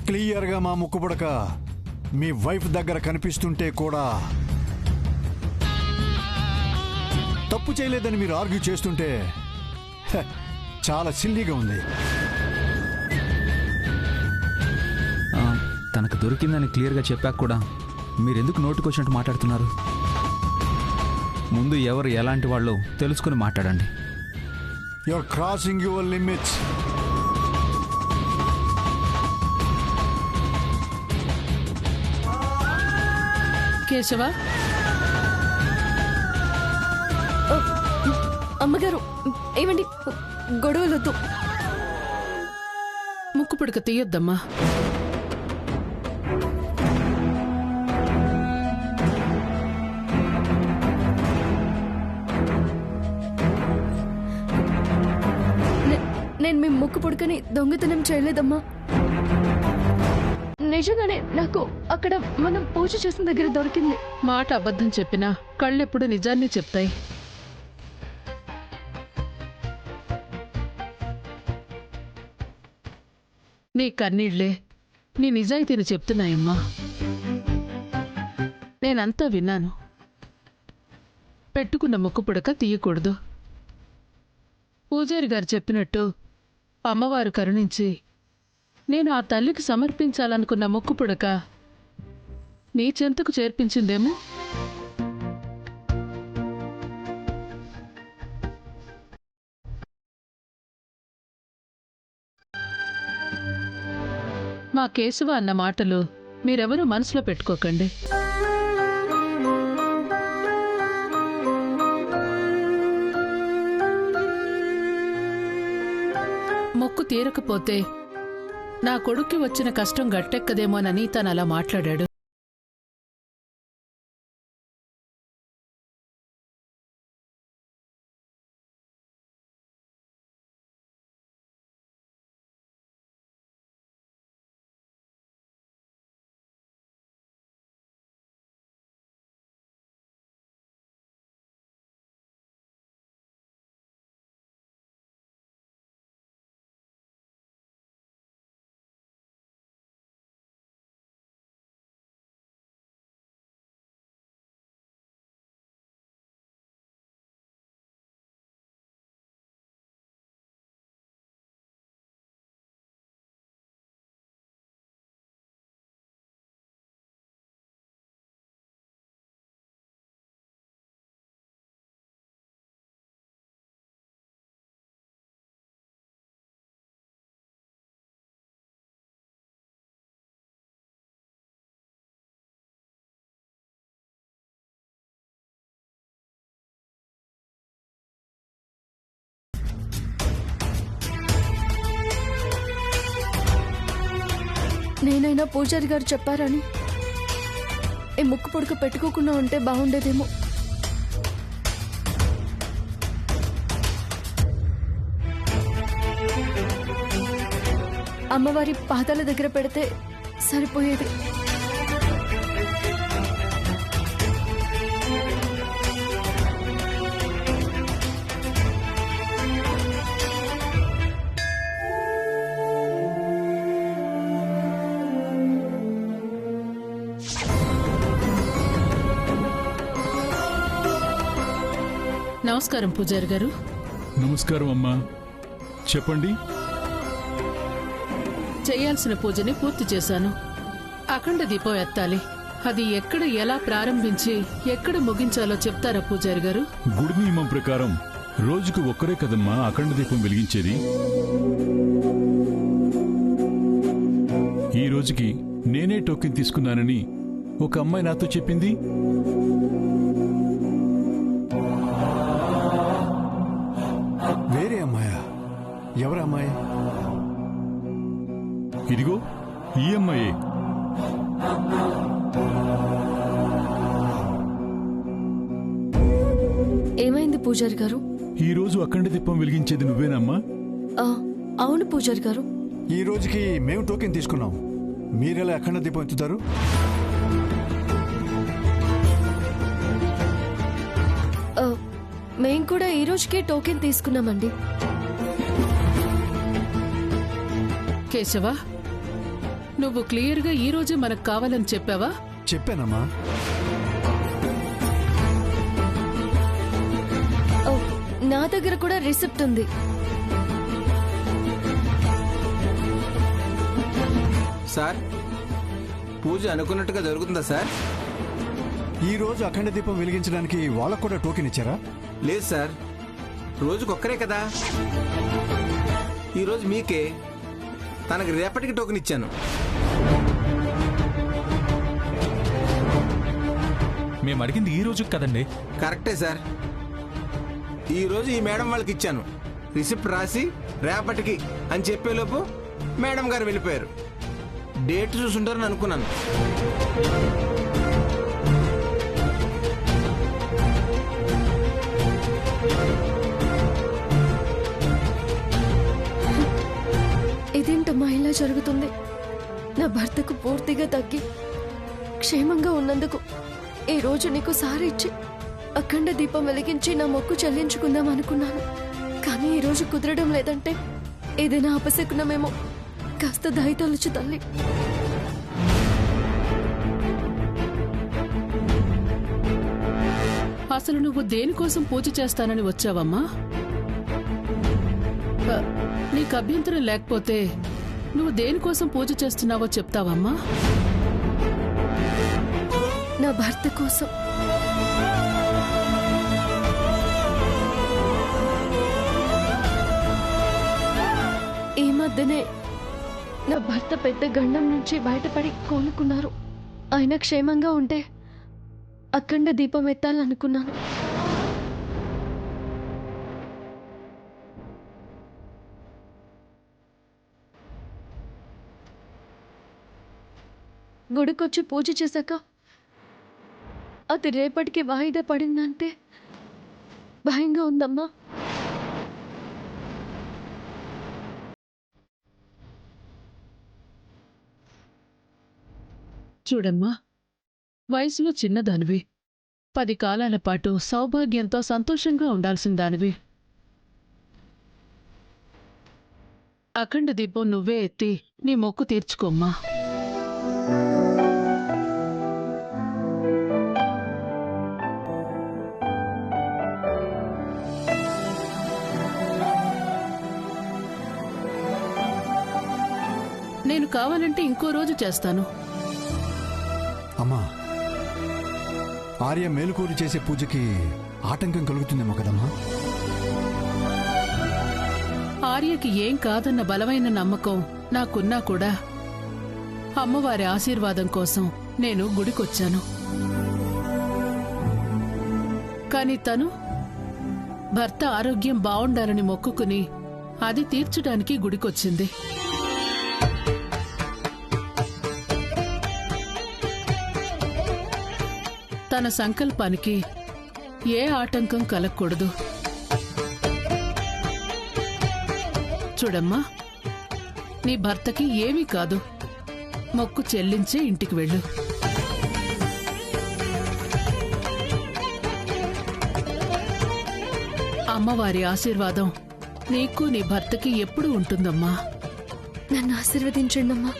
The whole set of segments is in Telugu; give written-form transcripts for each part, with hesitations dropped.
క్లియర్గా మా ముక్కు పుడక మీ వైఫ్ దగ్గర కనిపిస్తుంటే కూడా తప్పు చేయలేదని మీరు ఆర్గ్యూ చేస్తుంటే చాలా సిల్లీగా ఉంది. తనకు దొరికిందని క్లియర్గా చెప్పాక కూడా మీరెందుకు నోటుకొచ్చినట్టు మాట్లాడుతున్నారు? ముందు ఎవరు ఎలాంటి వాళ్ళు తెలుసుకుని మాట్లాడండి. You are crossing your limits. Keshava, అమ్మగారు ఏమండి, గొడవలొద్దు. ముక్కు పుడక తీయొద్దమ్మా. నేను మీ ముక్కు పుడకని దొంగతనం చేయలేదమ్మా. నిజంగానే నాకు అక్కడ మనం పూజ చేసిన దగ్గర దొరికింది. మాట అబద్ధం చెప్పినా కళ్ళెప్పుడు నిజాన్ని చెప్తాయి. నీ కన్నీళ్లే నీ నిజాయితీని చెప్తున్నాయమ్మా. నేనంతా విన్నాను. పెట్టుకున్న ముక్కు పుడక తీయకూడదు. పూజారి గారు చెప్పినట్టు అమ్మవారు కరుణించి నేను ఆ తల్లికి సమర్పించాలనుకున్న ముక్కు పుడక నీ చెంతకు చేర్పించిందేమో. మా కేశవ అన్న మాటలు మీరెవరూ మనసులో పెట్టుకోకండి. మొక్కు తీరకపోతే నా కొడుక్కి వచ్చిన కష్టం గట్టెక్కదేమోనని తను అలా మాట్లాడాడు. నేనైనా పూజారి గారు చెప్పారని ఈ ముక్కు పుడక పెట్టుకోకుండా ఉంటే బాగుండేదేమో. అమ్మవారి పాదాల దగ్గర పెడితే సరిపోయేది. నమస్కారం పూజారి గారు. నమస్కారం అమ్మా, చెప్పండి. చేయాల్సిన పూజని పూర్తి చేశాను. అఖండ దీపం ఎత్తాలి. అది ఎక్కడ ఎలా ప్రారంభించి ఎక్కడ ముగించాలో చెప్తారా పూజారి గారు? గుడి నియమం ప్రకారం రోజుకు ఒక్కరే కదమ్మా అఖండ దీపం వెలిగించేది. ఈ రోజుకి నేనే టోకెన్ తీసుకున్నానని ఒక అమ్మాయి నాతో చెప్పింది. వేరే అమ్మాయా? ఎవరు అమ్మాయి? ఇదిగో ఈ అమ్మాయి. ఏమైంది పూజారి గారు? ఈ రోజు అఖండ దీపం వెలిగించేది నువ్వేనమ్మా? అవును పూజారి గారు. ఈ రోజుకి మేము టోకెన్ తీసుకున్నాం, మీరెలా అఖండ దీపం ఎత్తుతారు? మేం కూడా ఈ రోజుకే టోకెన్ తీసుకున్నామండి. కేశవ, నువ్వు క్లియర్గా ఈ రోజే మనకు కావాలని చెప్పావా? చెప్పానమ్మా. ఓ, నా దగ్గర కూడా రిసిప్ట్ ఉంది. సార్, పూజ అనుకున్నట్టుగా జరుగుతుందా సార్? ఈ రోజు అఖండ దీపం వెలిగించడానికి వాళ్ళకు కూడా టోకెన్ ఇచ్చారా? లేదు సార్, రోజుకొక్కరే కదా. ఈరోజు మీకే, తనకి రేపటికి టోకెన్ ఇచ్చాను. మేము అడిగింది ఈ రోజుకి కదండి. కరెక్టే సార్, ఈరోజు ఈ మేడం వాళ్ళకి ఇచ్చాను. రిసిప్ట్ రాసి రేపటికి అని చెప్పేలోపు మేడం గారు వెళ్ళిపోయారు. డేట్ చూసుంటారని అనుకున్నాను. ఇదేంటమ్మా ఇలా జరుగుతుంది? నా భర్తకు పూర్తిగా తగ్గి క్షేమంగా ఉన్నందుకు ఈ రోజు నీకు సారి ఇచ్చి అఖండ దీపం వెలిగించి నా మొక్కు చెల్లించుకుందాం అనుకున్నాను. కానీ ఈ రోజు కుదరడం లేదంటే ఏదైనా అపశకునమేమో. కాస్త దయతలుచు తల్లి. అసలు నువ్వు దేనికోసం పూజ చేస్తానని వచ్చావమ్మా? నీకు అభ్యంతరం లేకపోతే నువ్వు దేనికోసం పూజ చేస్తున్నావో చెప్తావమ్మా? నా భర్త కోసం. ఈ మధ్యనే నా భర్త పెద్ద గండం నుంచి బయటపడి కోలుకున్నారు. ఆయన క్షేమంగా ఉంటే అఖండ దీపం ఎత్తాలనుకున్నాను. గుడికొచ్చి పూజ చేశాక అది రేపటికి వాయిదా పడిందంటే భయంగా ఉందమ్మా. చూడమ్మా, వయసులో చిన్నదానివి, 10 కాలాల పాటు సౌభాగ్యంతో సంతోషంగా ఉండాల్సిన దానివి. అఖండ దీపం నువ్వే ఎత్తి నీ మొక్కు తీర్చుకోమ్మా. నేను కావాలంటే ఇంకో రోజు చేస్తాను. అమ్మా, ఆర్య మేలుకూరి చేసే పూజకి ఆటంకం కలుగుతుందేమో కదమ్మా? ఆర్యకి ఏం కాదన్న బలమైన నమ్మకం నాకున్నా కూడా అమ్మవారి ఆశీర్వాదం కోసం నేను గుడికొచ్చాను. కాని తను భర్త ఆరోగ్యం బావుండాలని మొక్కుకుని అది తీర్చడానికి గుడికొచ్చింది. తన సంకల్పానికి ఏ ఆటంకం కలగకూడదు. చూడమ్మా, నీ భర్తకి ఏమీ కాదు. మొక్కు చెల్లించే ఇంటికి వెళ్ళు. అమ్మవారి ఆశీర్వాదం నీకు నీ భర్తకి ఎప్పుడు ఉంటుందమ్మా. నన్ను ఆశీర్వదించండమ్మా.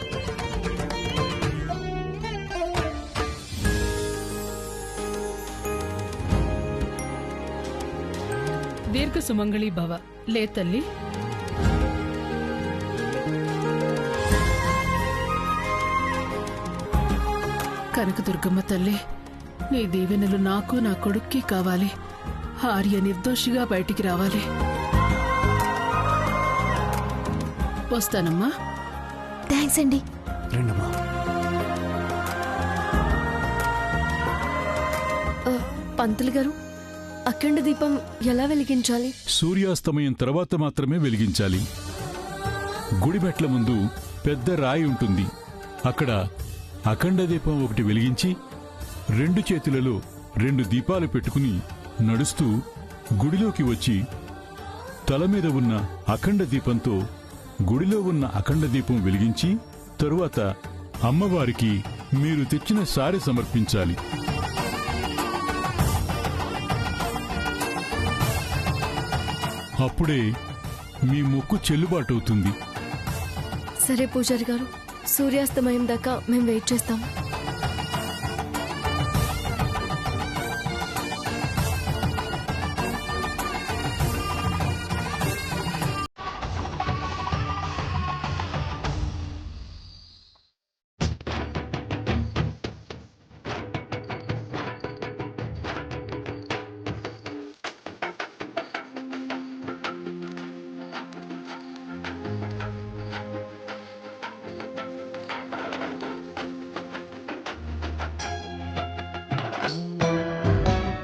దీర్ఘ సుమంగళి భవ. లే తల్లి. కనకదుర్గమ్మ తల్లి, నీ దీవెనలు నాకు నా కొడుక్కి కావాలి. ఆర్య నిర్దోషిగా బయటికి రావాలి. వస్తానమ్మా. థ్యాంక్స్ అండి. రండమ్మా. పంతులు గారు, అఖండ దీపం ఎలా వెలిగించాలి? సూర్యాస్తమయం తర్వాత మాత్రమే వెలిగించాలి. గుడిమెట్ల ముందు పెద్ద రాయి ఉంటుంది. అక్కడ అఖండ దీపం ఒకటి వెలిగించి 2 చేతులలో 2 దీపాలు పెట్టుకుని నడుస్తూ గుడిలోకి వచ్చి తల మీద ఉన్న అఖండ దీపంతో గుడిలో ఉన్న అఖండ దీపం వెలిగించి తరువాత అమ్మవారికి మీరు తెచ్చిన సారె సమర్పించాలి. అప్పుడే మీ మొక్కు చెల్లుబాటవుతుంది. సరే పూజారి గారు, సూర్యాస్తమయం దాకా మేము వెయిట్ చేస్తాం.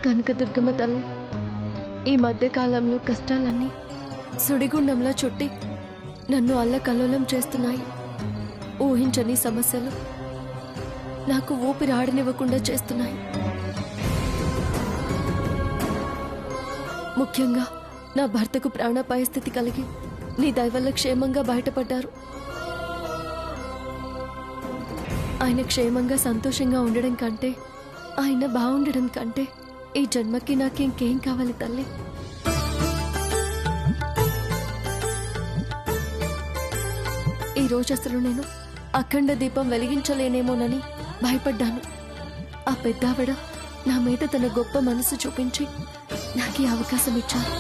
కనకదుర్గమ్మ తల్లి, ఈ మధ్య కాలంలో కష్టాలన్నీ సుడిగుండంలా చుట్టి నన్ను అల్లకల్లోలం చేస్తున్నాయి. ఊహించని సమస్యలు నాకు ఊపిరి ఆడనివ్వకుండా చేస్తున్నాయి. ముఖ్యంగా నా భర్తకు ప్రాణాపాయ స్థితి కలిగి నీ దయవల్ల క్షేమంగా బయటపడ్డారు. ఆయన క్షేమంగా సంతోషంగా ఉండడం కంటే, ఆయన బాగుండడం కంటే ఈ జన్మకి నాకింకేం కావాలి తల్లి? ఈ రోజు అసలు నేను అఖండ దీపం వెలిగించలేనేమోనని భయపడ్డాను. ఆ పెద్దావిడ నా మీద తన గొప్ప మనసు చూపించి నాకు ఈ అవకాశం ఇచ్చారు.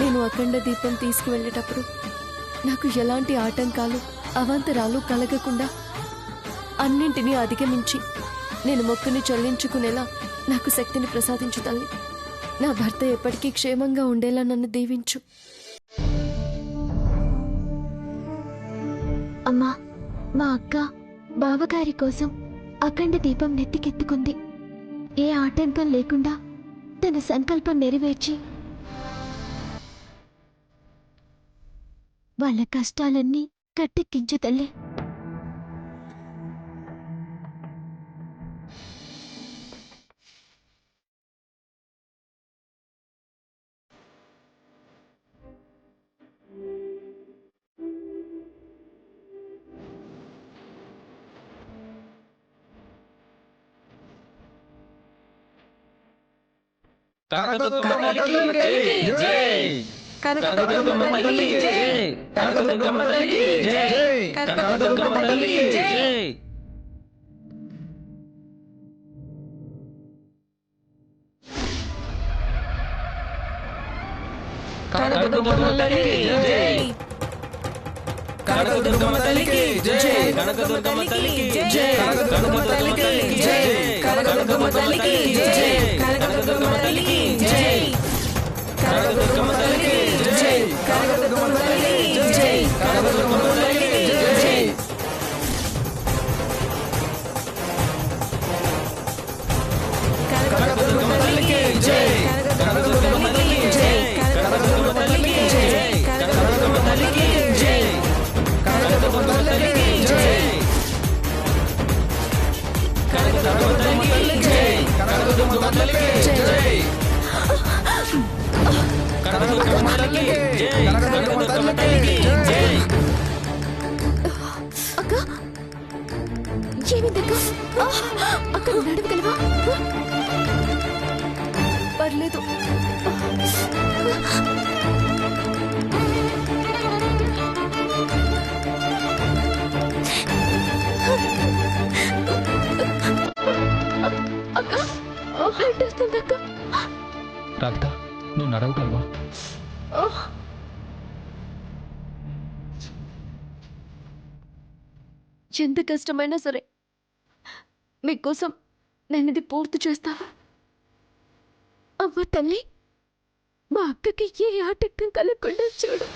నేను అఖండ దీపం తీసుకువెళ్ళేటప్పుడు నాకు ఎలాంటి ఆటంకాలు అవాంతరాలు కలగకుండా అన్నింటినీ అధిగమించి నేను మొక్కుని చెల్లించుకునేలా నాకు శక్తిని ప్రసాదించు తల్లి. నా భర్త ఎప్పటికీ క్షేమంగా ఉండేలా నన్ను దీవించు. అమ్మా, మా అక్క బావగారి కోసం అఖండ దీపం నెత్తికెత్తుకుంది. ఏ ఆటంకం లేకుండా తన సంకల్పం నెరవేర్చి వాళ్ళ కష్టాలన్నీ గట్టెక్కించు తల్లి. అక్క, ఏమిందక్క? అక్క నడవగలవా? పర్లేదు. అక్క, అడ్డొస్తుందక్క. రాధిక, నువ్వు నడవగలవా? ఎంత కష్టమైనా సరే మీకోసం నేను ఇది పూర్తి చేస్తాను. అవ్వ తల్లి, మా అక్కకి ఏ ఆటంకం కలగకుండా చూడు.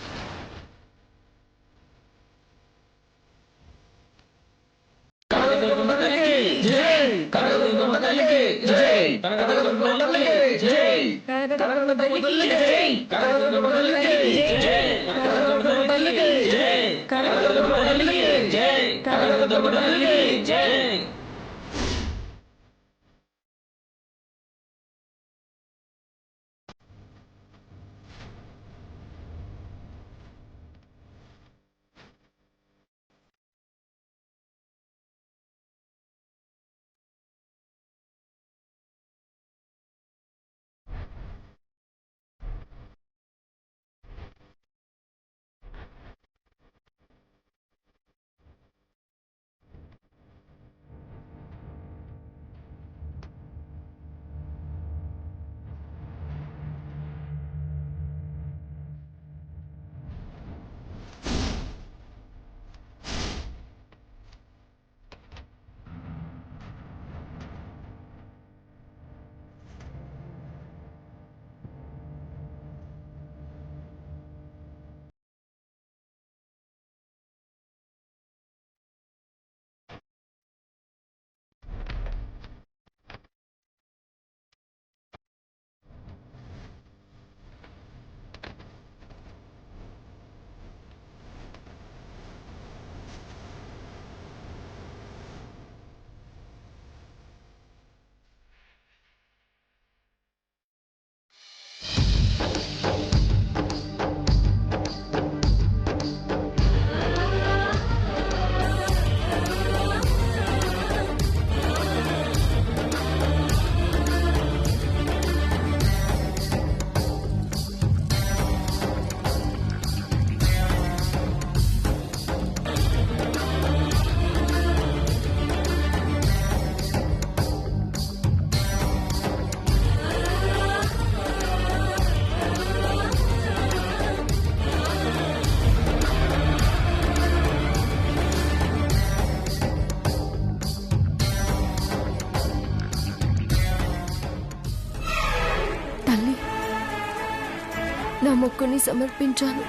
మొక్కుని సమర్పించాను.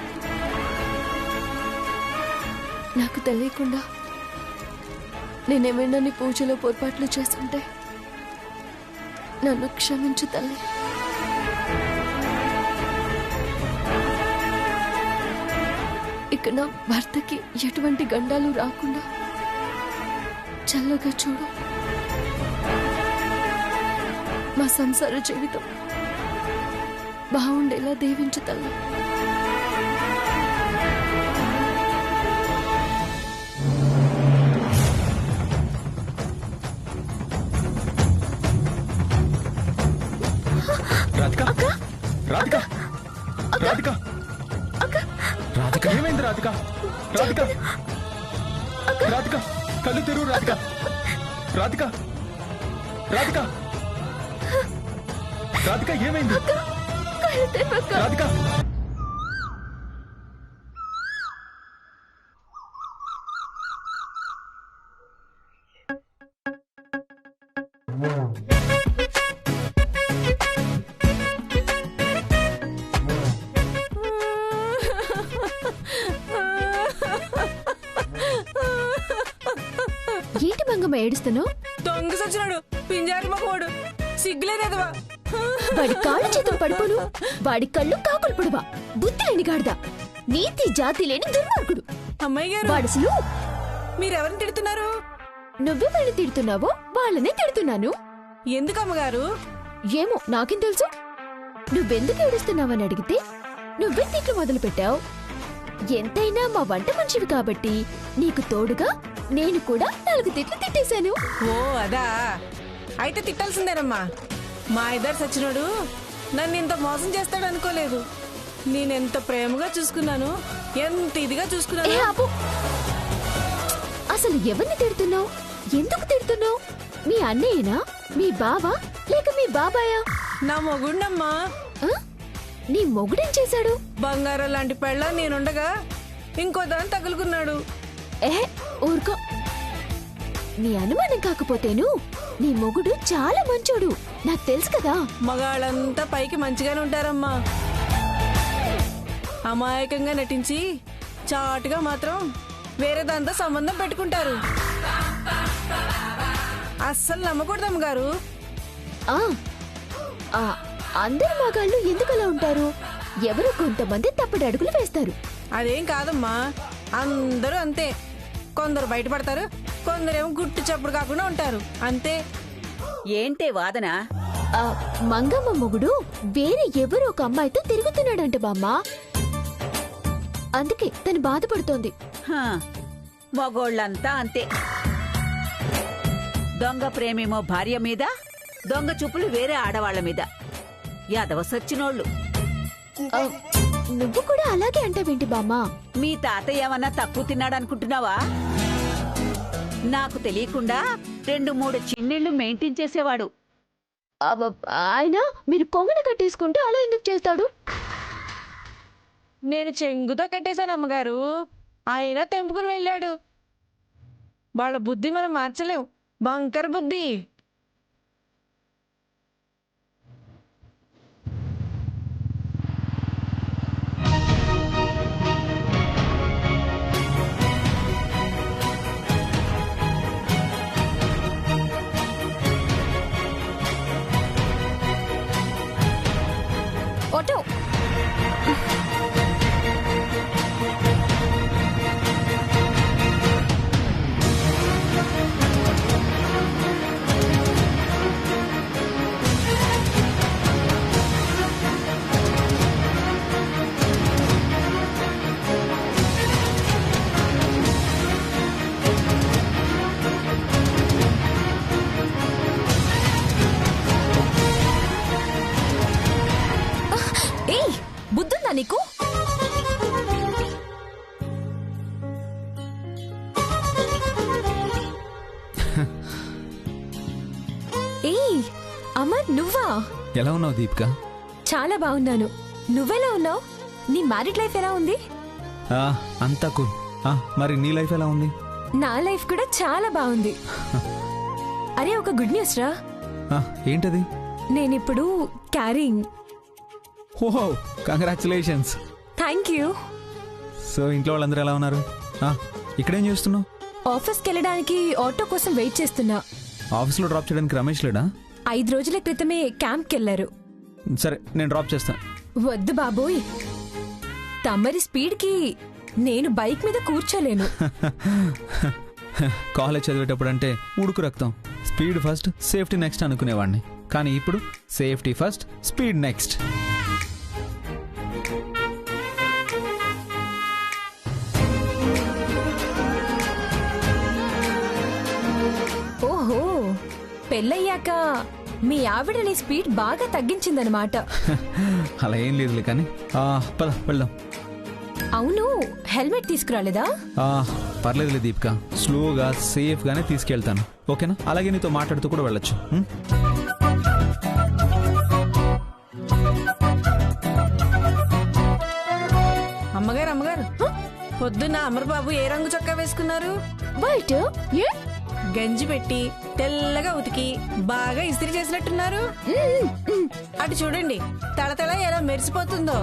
నాకు తెలియకుండా నేనేమైనా నీ పూజలో పొరపాట్లు చేస్తుంటే నన్ను క్షమించు తల్లి. ఇక నా భర్తకి ఎటువంటి గండాలు రాకుండా చల్లగా చూడు. మా సంసార జీవితం బాగుండేలా దీవించు తల్లి. రాధిక రాధిక రాధిక రాధిక ఏమైంది రాధిక? రాధిక రాధిక కళ్ళు తెరువు రాధిక. రాధిక రాధిక రాధిక ఏమైంది? రాధిక ఏంటి మంగమ్మ ఏడుస్తున్నావు? దొంగ సచ్చినాడు పింజారి మగవాడు సిగ్గులేదవా? వాడి కాళ్ళు చేతులు పడిపోను, వాడి కళ్ళు కాకులు పొడవా, బుద్ధి లేని గాడిద, నీతి జాతి లేని దుర్మార్గుడు అమ్మాయి గారు, వాడసలు. మీరెవరిని తిడుతున్నారు? నువ్వే వాళ్ళని తిడుతున్నావో వాళ్ళనే తిడుతున్నాను. ఎందుకు అమ్మగారు? ఏమో నాకేం తెలుసు. నువ్వెందుకు ఏడుస్తున్నావని అడిగితే నువ్వే తిట్లు మొదలు పెట్టావు. ఎంతైనా మా వంట మనిషివి కాబట్టి నీకు తోడుగా నేను కూడా 4 తిట్లు తిట్టేశాను. ఓ అదా, అయితే తిట్టాల్సిందేనమ్మా. మా ఇద్దరు సచ్చినోడు నన్ను ఇంత మోసం చేస్తాడు అనుకోలేదు. నేనెంత ప్రేమగా చూసుకున్నాను, ఎంత ఇదిగా ఏ చూసుకున్నాను. ఆపు. అసలు ఎవరిని తిడుతున్నావు? ఎందుకు తిడుతున్నావు? మీ అన్నయ్యనా, మీ బావా, లేక మీ బాబాయా? నా మొగుడినమ్మా. ఆ? నీ మొగుడేం చేశాడు? బంగారం లాంటి పెళ్ళ నేనుండగా ఇంకో దాన్ని తగులుకున్నాడు. ఊరుకో. నీ అనుమానం కాకపోతేను నీ మొగుడు చాలా మంచోడు, నాకు తెలుసు కదా. మగాళ్ళంతా పైకి మంచిగానే ఉంటారమ్మా. అమాయకంగా నటించి చాటుగా మాత్రం వేరే దాంతో సంబంధం పెట్టుకుంటారు. అస్సలు నమ్మకూడదు అమ్మగారు. ఆ ఆ, అందరు మగాళ్ళు ఎందుకలా ఉంటారు? ఎవరో కొంతమంది తప్పుడు అడుగులు వేస్తారు. అదేం కాదమ్మా, అందరూ అంతే. కొందరు బయటపడతారు, కొందరేమో గుట్టు చప్పుడు కాకుండా ఉంటారు, అంతే. ఏంటే వాదన? ఆ, మంగమ్మ మొగుడు వేరే ఎవరో ఒక అమ్మాయితో తిరుగుతున్నాడంట బామ్మ. అందుకే తను బాధపడుతోంది. హా, మగోళ్ళంతా అంతే. దొంగ ప్రేమేమో భార్య మీద, దొంగ చూపులు వేరే ఆడవాళ్ల మీద. యాదవ సచ్చినోళ్ళు. ఆ, నువ్వు కూడా అలాగే అంటావేంటి బామ్మ? మీ తాతయ్య ఏమన్నా తక్కువ తిన్నాడనుకుంటున్నావా? నాకు తెలియకుండా 2-3 చిన్నిళ్లు మెయింటైన్ చేసేవాడు. ఆయన మీరు కొంగన కట్టేసుకుంటే అలా ఎందుకు చేస్తాడు? నేను చెంగుతో కట్టేశాను అమ్మగారు, ఆయన తెంపుకుని వెళ్ళాడు. వాళ్ళ బుద్ధి మనం మార్చలేం, బంకర్ బుద్ధి. ఆటో బుద్ధుందా నీకు? అమర్ నువ్వా? ఎలా ఉన్నావు దీపిక? చాలా బాగున్నాను. నువ్వెలా ఉన్నావు? నీ మ్యారీడ్ లైఫ్ ఎలా ఉంది? అంతా కూల్. మరి నీ లైఫ్ ఎలా ఉంది? నా లైఫ్ కూడా చాలా బాగుంది. అరే ఒక గుడ్ న్యూస్ రా. ఏంటది? నేనిప్పుడు క్యారింగ్. ఓహో కంగ్రాచులేషన్స్. Thank you. సో ఇంట్లో వాళ్ళందరూ ఎలా ఉన్నారు? ఇక్కడేం చేస్తున్నావు? ఆఫీస్కి వెళ్ళడానికి ఆటో కోసం వెయిట్ చేస్తున్నా. ఆఫీస్లో డ్రాప్ చేయడానికి రమేష్ లేడా? 5 రోజుల క్రితమే క్యాంప్కి వెళ్ళారు. సరే నేను డ్రాప్ చేస్తాను. వద్దు బాబోయ్, తమరి స్పీడ్కి నేను బైక్ మీద కూర్చోలేను. కాలేజ్ చదివేటప్పుడు అంటే ఉడుకు రక్తం, స్పీడ్ ఫస్ట్ సేఫ్టీ నెక్స్ట్ అనుకునేవాడిని. కానీ ఇప్పుడు సేఫ్టీ ఫస్ట్ స్పీడ్ నెక్స్ట్. ఓహో, పెళ్ళయ్యాక మీ ఆవిడ నీ స్పీడ్ బాగా తగ్గించిందనమాట. అలా ఏం లేదులే కానీ పద వెళ్దాం. అవును, హెల్మెట్ తీసుకురాలేదా? పర్లేదులే దీపిక, స్లోగా సేఫ్గానే తీసుకెళ్తాను. ఓకేనా? అలాగే నీతో మాట్లాడుతూ కూడా వెళ్ళొచ్చు. అమ్మగారు అమ్మగారు, పొద్దున్న అమరబాబు ఏ రంగు చొక్కా వేసుకున్నారు? వైట్. ఏ? గంజి పెట్టి తెల్లగా ఉతికి బాగా ఇస్త్రీ చేసినట్టున్నారు. అటు చూడండి, తళతళ ఎలా మెరిసిపోతుందో.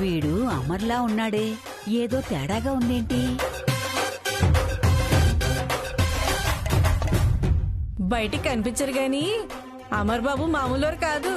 వీడు అమర్లా ఉన్నాడే, ఏదో తేడాగా ఉందేంటి? బయటికి కనిపించరు గాని అమర్ బాబు మామూలు కాదు.